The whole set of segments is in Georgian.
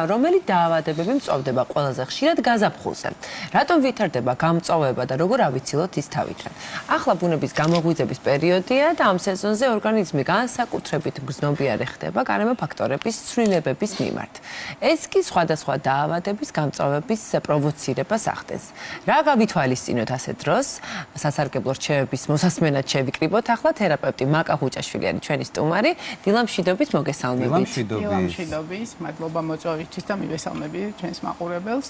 რომელი დაავადებები მწვავდება ყველაზე ხშირად გაზაფხულზე? რატომ ვითარდება გამწვავება და როგორ ავიცილოთ ის თავიდან? ახლა ბუნების გამოღვიძების პერიოდია და ამ სეზონზე ორგანიზმი განსაკუთრებით მგრძნობიარე ხდება გარემო ფაქტორების ცვლილებების მიმართ. ეს კი სხვადასხვა დაავადების გამწვავების პროვოცირებას ახდენს. რა გავითვალისწინოთ ასეთ დროს? სასარგებლო რჩევების მოსასმენად შევიკრიბოთ ახლა თერაპევტი მაკა ჰუჭაშვილი არის ჩვენი სტუმარი. დილამშვიდობის მოგესალმებით. დილამშვიდობის, მადლობა მოწვევისთვის და მივესალმები ჩვენს მაყურებელს.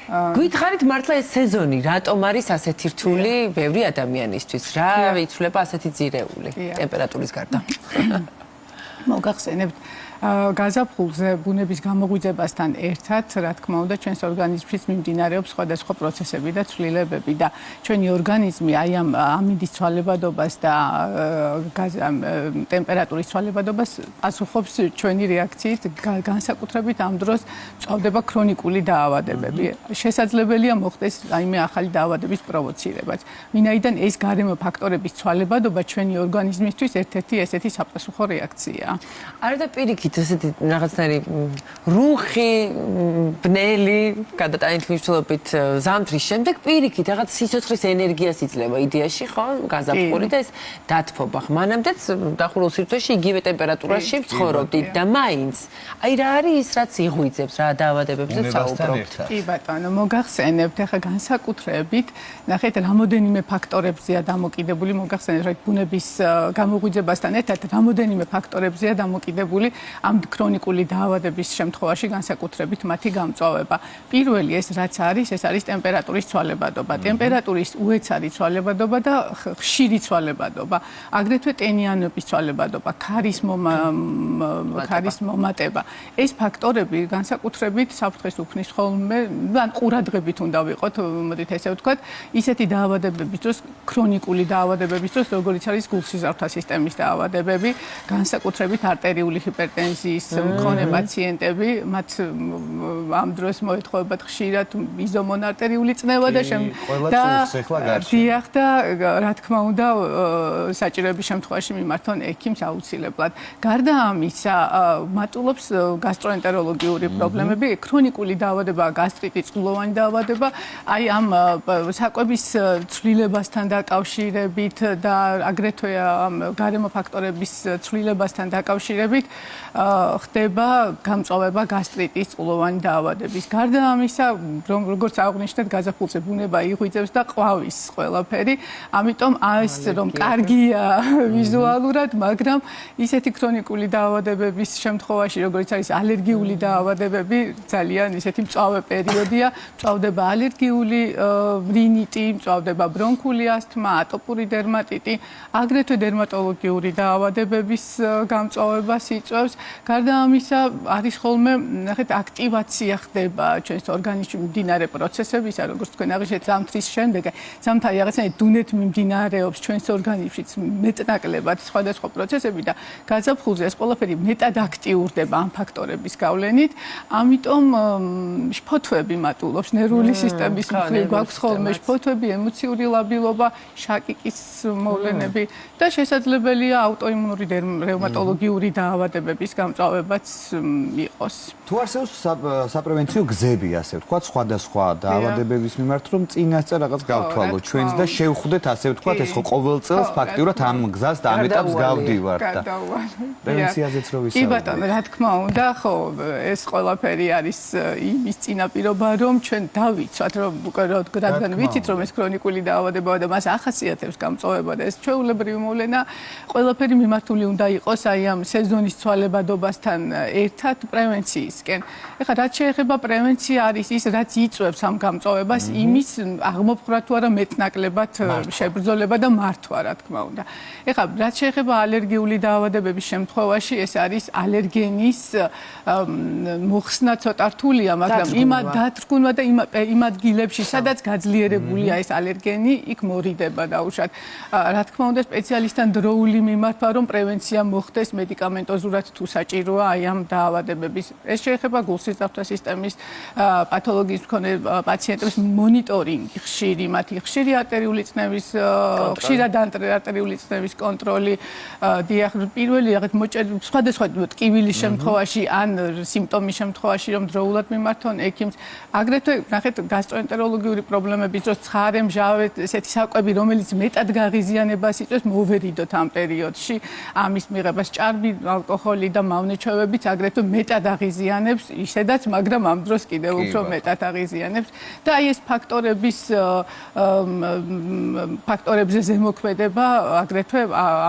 გვითხარით მართლა ეს სეზონი რატომ არის ასეთი რთული ბევრი ადამიანისთვის? რა იცვლება ასეთი ძირეული ტემპერატურის გარდა? მოგახსენებთ გაზაფხულზე ბუნების გამოღვიძებასთან ერთად, რა თქმა უნდა, ჩვენს ორგანიზმშიც მიმდინარეობს სხვადასხვა პროცესები და ცვლილებები და ჩვენი ორგანიზმი აი ამ ამინდის ცვალებადობას და ტემპერატურის ცვალებადობას პასუხობს ჩვენი რეაქციით, განსაკუთრებით ამ დროს მწვავდება ქრონიკული დაავადებები. შესაძლებელია მოხდეს რაიმე ახალი დაავადების პროვოცირებაც. ვინაიდან ეს გარემო ფაქტორების ცვალებადობა ჩვენი ორგანიზმისთვის ერთ-ერთი ესეთი საპასუხო რეაქციაა. არა და პირიქით ესეთი რაღაცნაირი რუხი, ბნელი, გადატანით მნიშვნელობით ზამთრის შემდეგ პირიქით რაღაც სიცოცხლის ენერგიას იძლევა იდეაში, ხო? გაზაფხული და ეს დათბობა. მანამდეც დახურულ სივრცეში იგივე ტემპერატურაში ვცხოვრობდით და მაინც. აი რა არის ის, რაც იღვიძებს, რა დაავადებებზე საუბრობთ? კი ბატონო, მოგახსენებთ, ახლა განსაკუთრებით, ნახეთ, რამოდენიმე ფაქტორებზეა დამოკიდებული, მოგახსენებთ, რომ ბუნების გამოღვიძებასთან ერთად რამოდენიმე ფაქტორებზეა დამოკიდებული ამ ქრონიკული დაავადების შემთხვევაში განსაკუთრებით მათი გამწვავება. პირველი ეს რაც არის, ეს არის ტემპერატურის ცვალებადობა. ტემპერატურის უეცარი ცვალებადობა და ხშირი ცვალებადობა. აგრეთვე ტენიანობის ცვალებადობა, ქარის მომატება. ეს ფაქტორები განსაკუთრებით საფრთხეს უქმნის ხოლმე, ან ყურადღებით უნდა ვიყოთ, მოდით ესე ვთქვათ, ისეთი დაავადებების დროს, ქრონიკული დაავადებების დროს, როგორიც არის გულსიზარდთა სისტემის დაავადებები, განსაკუთრებით არტერიული ჰიპერტენზიის მქონე პაციენტები, მათ ამ დროს მოეთხოვებათ ხშირად იზომონარტერიული წნევა და დიახ და რა თქმა უნდა საჭიროების შემთხვევაში მიმართონ ექიმს აუცილებლად. გარდა ამისა, მატულობს გასტროენტეროლოგიური პრობლემები, ქრონიკული დაავადება, გასტრიტი, წყლოვანი დაავადება, აი ამ საკვების ცვლილებასთან დაკავშირებით და აგრეთვე ამ გარემო ფაქტორების ცვლილებასთან დაკავშირებით ხდება გამწვავება გასტრიტის, წყლოვანი დაავადების. გარდა ამისა, როგორც აღნიშნეთ, გაზაფხულზე ბუნება იღვიძებს და ყვავის ყველაფერი, ამიტომ ეს რომ კარგია ვიზუალურად, მაგრამ ისეთი ქრონიკული დაავადებების შემთხვევაში, როგორც არის ალერგიული დაავადებები, ძალიან ისეთი მწვავე პერიოდია, მწვავდება ალერგიული რინიტი, მწვავდება ბრონქული ასთმა, ატოპური დერმატიტი, აგრეთვე დერმატოლოგიური დაავადებების გამწვავებას იწვევს. გარდა ამისა, არის ხოლმე, ნახეთ, აქტივაცია ხდება ჩვენს ორგანიზმში მიმდინარე პროცესები, ისა როგორც თქვენ აღნიშნეთ, ზამთრის შემდეგ, ზამთარი რაღაცნაირად დუნეთ მიმდინარეობს ჩვენს ორგანიზმშიც მეტნაკლებად სხვადასხვა პროცესები და გაზაფხულზე ეს ყველაფერი მეტად აქტიურდება ამ ფაქტორების გავლენით, ამიტომ შფოთვები მატულობს ნერვული სისტემის მხრივ, გვაქვს ხოლმე შფოთვები, ემოციური ლაბილობა, შაკიკის მოვლენები და შესაძლებელია აუტოიმუნური რევმატოლოგიური დაავადებების გამწვავებაც იყოს. თუ არსებობს საპრევენციო გზები, ასე ვთქვათ, სხვადასხვა დაავადებების მიმართ, რომ წინასწარ რაღაც გავთვალოთ ჩვენს და შევხვდეთ, ასე ვთქვათ, ეს ხო ყოველ წელს ფაქტიურად ამ გზას და ამ ეტაპს გავდივართ და პრევენციაზეც რო ვისაუბროთ. კი ბატონო, რა თქმა უნდა, ხო, ეს ყველაფერი არის იმის წინაპირობა, რომ ჩვენ დავიცვათ, რადგან ვიცით, რომ ეს ქრონიკული დაავადებაა და მას ახასიათებს გამწვავება და ეს ჩვეულებრივი მოვლენა, ყველაფერი მიმართული უნდა იყოს აი ამ სეზონის ცვალებადობასთან ერთად პრევენციისკენ. ეხლა რაც შეეხება პრევენცია არის ის, რაც იწვევს ამ გამწვავებას, იმის აღმოფხვრა თუ არა მეტნაკლებად შებრძოლება და მართვა, რა თქმა უნდა. ეხლა რაც შეეხება ალერგიული დაავადებების შემთხვევაში, ეს არის ალერგენის მოხსნა ცოტა რთულია, მაგრამ იმად დათრგუნვა და იმ ადგილებში, სადაც გაძლიერებულია ეს ალერგენი, იქ მორიდება დაუშვათ. რა თქმა უნდა, სპეციალისტთან დროული მიმართვა, რომ პრევენცია მოხდეს მედიკამენტოზურად თუ საჭიროა აი ამ დაავადებების. ეს შეეხება გულსიზრდათა სისტემის პათოლოგიის მქონე პაციენტების მონიტორინგი, მათი ხშირი არტერიული წნევის, ხშირად არტერიული წნევის კონტროლი, დიახ, პირველი რაღაც სხვადასხვა ტკივილის შემთხვევაში ან სიმპტომის შემთხვევაში რომ დროულად მიმართონ ექიმს. აგრეთვე ნახეთ გასტროენტეროლოგიური პრობლემების დროს ცხარე, მჟავე, ესეთი საკვები, რომელიც მეტად გაღიზიანებას იწვევს, მოვერიდოთ ამ პერიოდში. ამის მიღებას ჭარბი, ალკოჰოლი და მავნეჩვევებიც აგრეთვე მეტად აღიზიანებს, ისედაც, მაგრამ ამ დროს კიდევ უფრო მეტად აღიზიანებს და აი ეს ფაქტორებზე ზემოქმედება აგრეთვე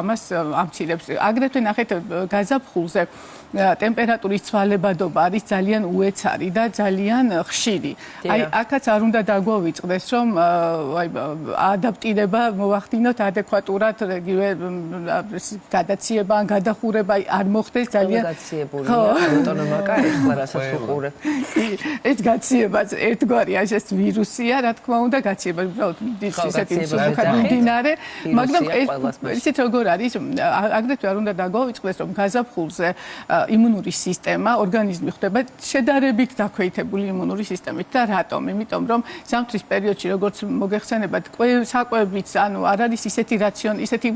ამას ამცირებს. აგრეთვე ნახეთ გაზაფხულზე ტემპერატურის ცვალებადობა არის ძალიან უეცარი და ძალიან ხშირი. აი აქაც არ უნდა დაგვავიწყდეს, რომ აი ადაპტირება მოვახდინოთ ადეკვატურად, იგივე გადაციება ან გადახურება არ მოხდეს ძალიან გადაციებულია ავტონომაკა ეხლა რასაც უყურებ. ეს გაციებაც ერთგვარი ეს ვირუსია, რა თქმა უნდა, გაციება უბრალოდ ისეთი მდინარე, მაგრამ ისეთ როგორ არის, აგრეთვე არ უნდა დაგვავიწყდეს, რომ გაზაფხულზე იმუნური სისტემა, ორგანიზმი ხდება შედარებით დაქვეითებული იმუნური სისტემით და რატომ? იმიტომ რომ ზამთრის პერიოდში როგორც მოგეხსენებათ, საკვებიც, ანუ არ არის ისეთი რაციონი, ისეთი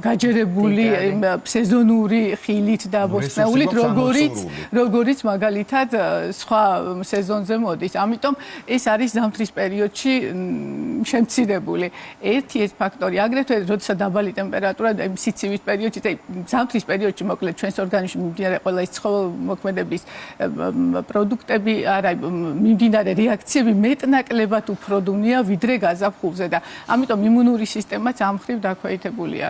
გაჯერებული სეზონური ხილით და ბოსტნეულით, როგორიც მაგალითად სხვა სეზონზე მოდის. ამიტომ ეს არის ზამთრის პერიოდში შემცირებული. ერთი ეს ფაქტორი, აგრეთვე როდესაც დაბალი ტემპერატურა და სიცივის პერიოდში, ზამთრის პერიოდში მოკლედ ჩვენს ორგანიზმში მიმდინარე ყველა ის ცხოველმოქმედების პროდუქტები, არა, მიმდინარე რეაქციები მეტნაკლებად უფრო დუნია ვიდრე გაზაფხულზე და ამიტომ იმუნური სისტემაც ამ მხრივ დაქვეითებულია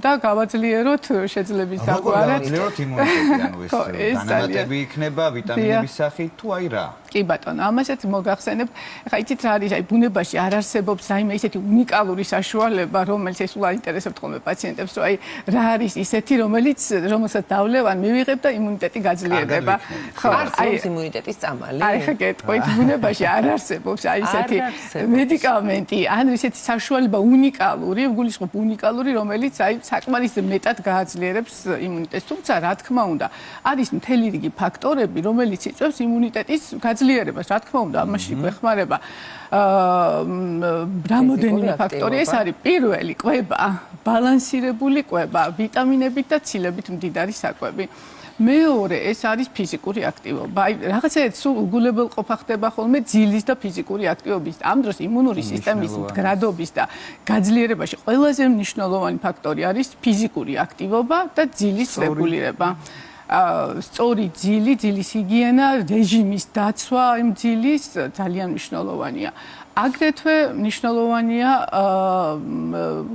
და გავაძლიეროთ შეძლების დაგვარად. გავაძლიეროთ იმუნიტეტი, ანუ ეს დანამატები იქნება ვიტამინების სახით თუ აი რა? კი ბატონო, ამასაც მოგახსენებ. ხა იცით რა არის, აი ბუნებაში არ არსებობს რაიმე ისეთი უნიკალური საშუალება, რომელიც ეს უაინტერესებთ ხოლმე პაციენტებს, რომ აი რა არის ისეთი, რომელსაც დავლევ ან მივიღებ და იმუნიტეტი გაძლიერდება. ხო, აი იმუნიტეტის წამალი. აი ხა გეტყვით, ბუნებაში არ არსებობს აი ესეთი მედიკამენტი, ან ისეთი საშუალება უნიკალური, გულისხმობ უნიკალური, რომელიც აი საკმარისად მეტად გააძლიერებს იმუნიტეტს. თუმცა რა თქმა უნდა, არის მთელი რიგი ფაქტორები, რომელიც იწვევს იმუნიტეტის გაძლიერებას. რა თქმა უნდა, ამაში გვეხმარება რამოდენიმე ფაქტორი. ეს არის პირველი კვება, ბალანსირებული კვება, ვიტამინებით და ცილებით მდიდარი საკვები. მეორე, ეს არის ფიზიკური აქტივობა. აი, რაღაცა სულ უგულებელყოფა ხდება ხოლმე ძილის და ფიზიკური აქტივობის. ამ დროს იმუნური სისტემის მდგრადობის და გაძლიერებაში ყველაზე მნიშვნელოვანი ფაქტორი არის ფიზიკური აქტივობა და ძილის რეგულირება. სწორი ძილი, ძილის ჰიგიენა, რეჟიმის დაცვა იმ ძილის ძალიან მნიშვნელოვანია. აგრეთვე მნიშვნელოვანია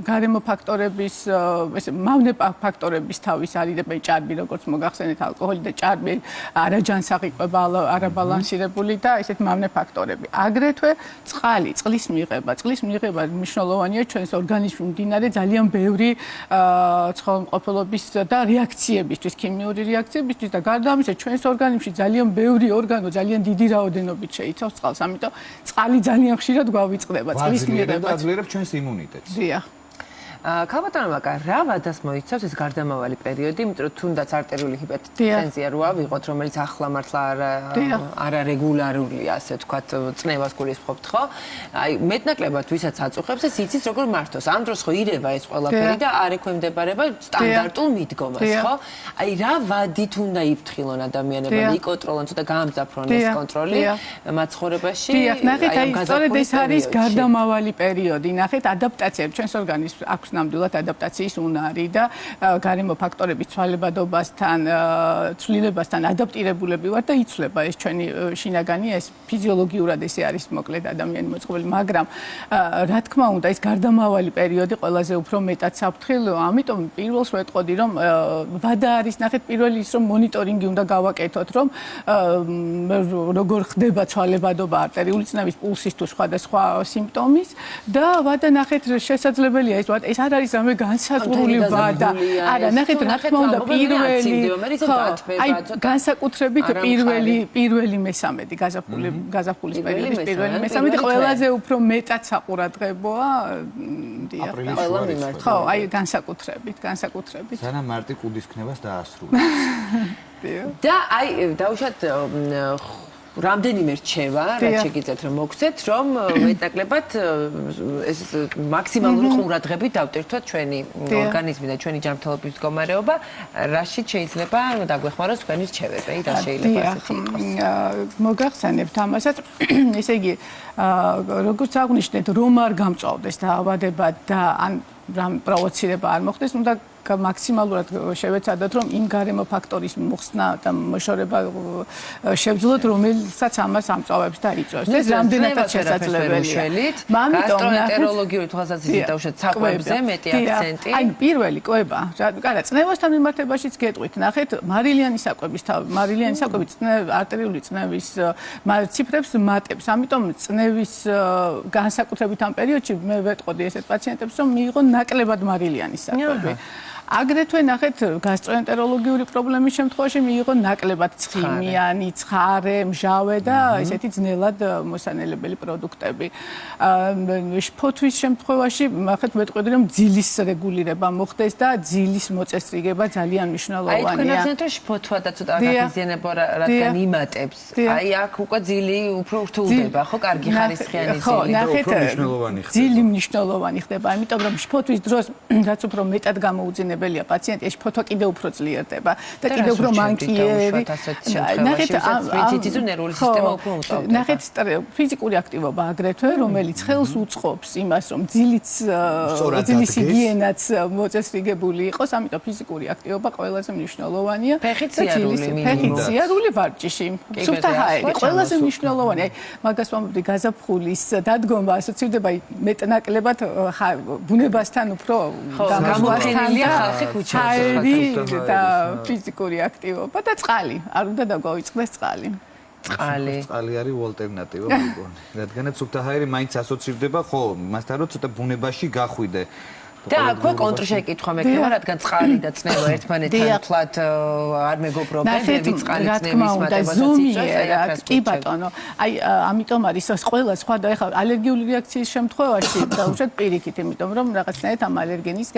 გარემო ფაქტორების, ესე მავნე ფაქტორების თავის არის და ჭარბი, როგორც მოგახსენეთ, ალკოჰოლი და ჭარბი, არაჯანსაღი კვება, არაბალანსირებული და ესეთ მავნე ფაქტორები. აგრეთვე წყალი, წყლის მიღება. წყლის მიღება მნიშვნელოვანია ჩვენს ორგანიზმში მიმდინარე ძალიან ბევრი ცხოველმყოფელობის და რეაქციებისთვის, ქიმიური რეაქციებისთვის და გარდა ამისა ჩვენს ორგანიზმში ძალიან ბევრი ორგანო ძალიან დიდი რაოდენობით შეიცავს წყალს. ამიტომ წყალი ძალიან ხშირად გვავიწყდება წყლის მიღება. აძლიერებს ჩვენს იმუნიტეტს. დიახ. ქალბატონო მაკა, რა ვადას მოიცავს ეს გარდამავალი პერიოდი, იმიტომ რომ თუნდაც არტერიული ჰიპერტენზია რო ავიღოთ, რომელიც ახლა მართლა არარეგულარულია, ასე ვთქვათ, წნევას გულისხმობთ, ხო? აი, მეტნაკლებად ვისაც აწუხებს, ეს იცის როგორ მართოს. ამ დროს ხო ირევა ეს ყველაფერი და არ ექვემდებარება სტანდარტულ მიდგომას, ხო? აი, რა ვადით უნდა იფრთხილონ ადამიანებმა, იკონტროლონ, ცოტა გაამძაფრონ ეს კონტროლი მაცხოვრებაში? დიახ, ნახეთ, აი, სწორედ ეს არის გარდამავალი პერიოდი. ნახეთ, ადაპტაცია ჩვენს ორგანიზმს აქვს ნამდვილად ადაპტაციის უნარი და გარემო ფაქტორების ცვალებადობასთან, ცვლილებასთან ადაპტირებულები ვართ და იცვლება ეს ჩვენი შინაგანი, ეს ფიზიოლოგიურად ესე არის მოკლედ ადამიანი მოწყობილი, მაგრამ რა თქმა უნდა, ეს გარდამავალი პერიოდი ყველაზე უფრო მეტად საფრთხილოა, ამიტომ პირველს ვეტყოდი, რომ ვადა არის, ნახეთ, პირველი ის რომ მონიტორინგი უნდა გავაკეთოთ, რომ როგორ ხდება ცვალებადობა არტერიული წნევის, პულსის თუ სხვადასხვა სიმპტომის და ვადა ნახეთ შესაძლებელია ეს არ არის რამე განსაკუთრებული ვადა. არა, ნახეთ, რა თქმა უნდა, აი განსაკუთრებით პირველი მესამედი გაზაფხულის პერიოდის პირველი მესამედი ყველაზე უფრო მეტად საყურადღებოა. აპრილის ყველა შუა მიმართ. ხო, აი განსაკუთრებით. სანამ მარტი კუდის ქნებას დაასრულებს. და აი დაუშვათ რამდენიმე რჩევა, რაც შეგიძლიათ რომ მოგცეთ, რომ მეტნაკლებად ეს მაქსიმალური ყურადღებით დავტირთოთ ჩვენი ორგანიზმი და ჩვენი ჯანმრთელობის მდგომარეობა, რაშიც შეიძლება დაგვეხმაროს თქვენი რჩევები, რა შეიძლება ასეთი იყოს. მოგახსენებთ ამასაც, ესე იგი, როგორც აღნიშნეთ, რომ არ გამწვავდეს დაავადება და ან რამ პროვოცირება არ მოხდეს, უნდა მაქსიმალურად შევეცადოთ, რომ იმ გარემო ფაქტორის მოხსნა და მოშორება შევძლოთ, რომელსაც ამას ამწავებს და იწვევს. ეს რამდენადაც შესაძლებელია. გასტროენტეროლოგიური თვალსაზრისით დავუშვათ საკვებზე მეტი აქცენტი. აი პირველი კვება, რა წნევასთან მიმართებაშიც გეტყვით, ნახეთ მარილიანი საკვები არტერიული წნევის ციფრებს მატებს. ამიტომ წნევის განსაკუთრებით ამ პერიოდში მე ვეტყოდი ესეთ პაციენტებს, რომ მიიღონ ნაკლებად მარილიანი საკვები. აგრეთვე ნახეთ გასტროენტეროლოგიური პრობლემის შემთხვევაში მიიღო ნაკლებად ცხიმიანი, ცხარე, მჟავე და ესეთი ძნელად მოსანელებელი პროდუქტები. ფოთვის შემთხვევაში ნახეთ ვეტყვი რომ ძილის რეგულირება მოხდეს და ძილის მოწესრიგება ძალიან მნიშვნელოვანია. აი თქვენ ახსენეთ რომ ფოთვა და ცოტა გაგიზიანება რადგან იმატებს. აი აქ უკვე ძილი უფრო რთულდება, ხო, კარგი ხარისხიანი ძილი. უფრო მნიშვნელოვანი ხდება. ძილი მნიშვნელოვანი ხდება, იმიტომ რომ ფოთვის დროს რაც უფრო მეტად გამოუძინებელია პაციენტი, ეს ფოთვა კიდევ უფრო ძლიერდება და კიდევ უფრო მანკიერი. ნახეთ სპეციფიზუ ნერვული სისტემა უფრო უწევდება. ნახეთ ფიზიკური აქტივობა აგრეთვე, რომელიც ხელს უწყობს იმას, რომ ძილის ჰიგიენაც მოწესრიგებული იყოს, ამიტომ ფიზიკური აქტივობა ყველაზე მნიშვნელოვანია. ფეხი-ციარული ვარჯიში, სუფთა ჰაერი, ყველაზე მნიშვნელოვანია. მაგას ვამბობდი გაზაფხულის დადგომა ასოცირდება მეტნაკლებად ბუნებასთან უფრო გამოხენილია ხალხი ქუჩაში და ფიზიკური აქტივობა და წყალი. არ უნდა დაგვაიწყდეს წყალი. წყალი არის ალტერნატივა მეგონი. რადგანაც სუფთა ჰაერი მაინც ასოცირდება, ხო, მასთან რომ ცოტა ბუნებაში გახვიდე. და აქვე კონტრშეკითხვა მექნება, რადგან წყალი და წნევა ერთმანეთთან თლად არ მეგობრობენ, მე წყალი წნევის მატებასაც იწვევს. კი ბატონო, აი ამიტომ არის ყველა სხვა და ეხლა ალერგიული რეაქციის შემთხვევაში დაუშვათ პირიქით, იმიტომ რომ რაღაცნაირად ამ ალერგენის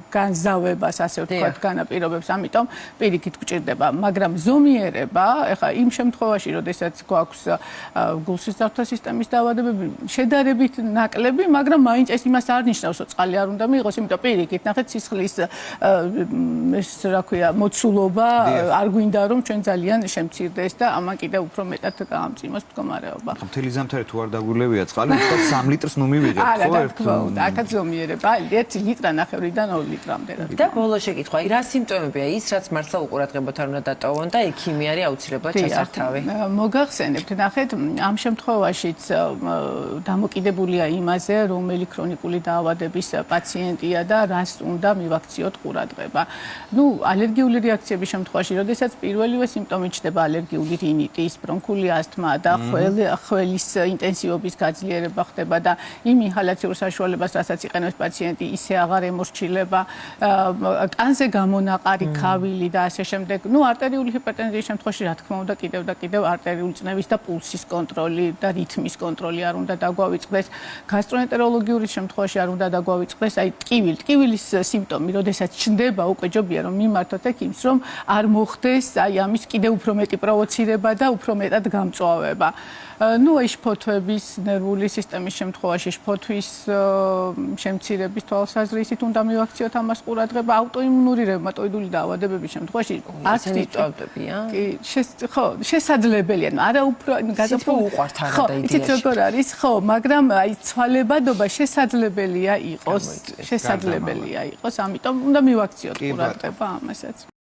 განზავებას, ასე ვთქვათ, განაპირობებს, ამიტომ პირიქით გვჭირდება, მაგრამ ზომიერება, ეხლა იმ შემთხვევაში, როდესაც გვაქვს გულსისხლძარღვთა სისტემის დაავადებები, შედარებით ნაკლები, მაგრამ მაინც ეს იმას არ ნიშნავს, რომ წყალი არ უნდა მიიღოს, იმიტომ პირიქით, ნახეთ სისხლის ეს რა ქვია, მოცულობა არ გვინდა რომ ჩვენ ძალიან შემცირდეს და ამან კიდევ უფრო მეტად გაამწიმოს მდგომარეობა. მთელი ზამთარი თუ არ დაგვირლებია წყალი, უბრალოდ 3 litrს ნუ მივიღებთ, ხო? არა, თქმა უნდა, აქაც ზომიერება 1 ლიტრა ნახევრიდან 2 litrამდე. და ბოლო შეკითხვა, რა სიმპტომებია ის, რაც მართლა უყურადღებოთ არ უნდა დატოვონ და ექიმი არის აუცილებლად ჩასართავი. მოგახსენებთ, ნახეთ, ამ შემთხვევაშიც დამოკიდებულია იმაზე, რომელი ქრონიკული დაავადების პაციენტია და რას უნდა მივაქციოთ ყურადღება. ნუ ალერგიული რეაქციების შემთხვევაში, როდესაც პირველივე სიმპტომი ჩნდება ალერგიული რინიტის, ბრონქული ასთმა და ხველის ინტენსივობის გაძლიერება ხდება და იმ ინჰალაციურ საშუალებას, რასაც იყენებს პაციენტი, ისე აღარ ემორჩილება, კანზე გამონაყარი ქავილი და ასე შემდეგ. ნუ არტერიული ჰიპერტენზიის შემთხვევაში, რა თქმა უნდა, კიდევ არტერიული წნევის და პულსის კონტროლი და რითმის კონტროლი არ უნდა დაგვავიწყდეს. გასტროენტეროლოგიური შემთხვევაში არ უნდა დაგვავიწყდეს. აი ტკივილის სიმპტომი, როდესაც ჩნდება, უკვე ჯობია რომ მიმართოთ ექიმს, რომ არ მოხდეს აი ამის კიდევ უფრო მეტი პროვოცირება და უფრო მეტად გამწვავება. ნუ აი შფოთვების, ნერვული სისტემის შემთხვევაში შფოთვის შემცირების თვალსაზრისით უნდა მივაქციოთ ამას ყურადღება, აუტოიმუნური რევმატოიდული დაავადებების შემთხვევაში ასეთი წვავდებია? კი, ხო, შესაძლებელია, არა უფრო გაზაფხული უყვართ არა და იდეაში. იცით როგორ არის, ხო, მაგრამ აი ცვალებადობა შესაძლებელია იყოს, ამიტომ უნდა მივაქციოთ ყურადღება ამასაც.